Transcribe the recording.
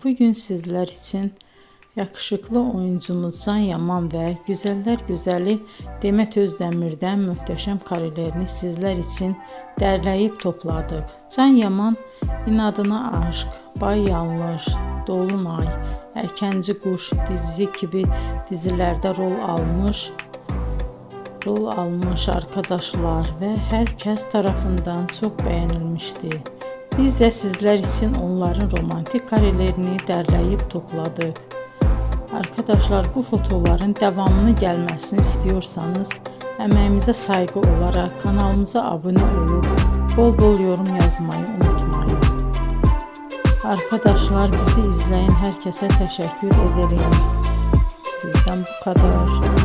bugün sizler için yakışıklı oyuncumuz Can Yaman ve güzeller güzeli Demet Özdemir'den muhteşem karelerini sizler için derleyip topladık. Can Yaman İnadına Aşk, Bay Yanlış, Dolunay, Erkenci Kuş dizi gibi dizilerde rol almış arkadaşlar ve herkes tarafından çok beğenilmişti. Biz de sizler için onların romantik karelerini derleyip topladık. Arkadaşlar, bu fotoların devamını gelmesini istiyorsanız emeğimize saygı olarak kanalımıza abone olup bol bol yorum yazmayı unutmayın. Arkadaşlar, bizi izleyen herkese teşekkür ederim. Bizden bu kadar.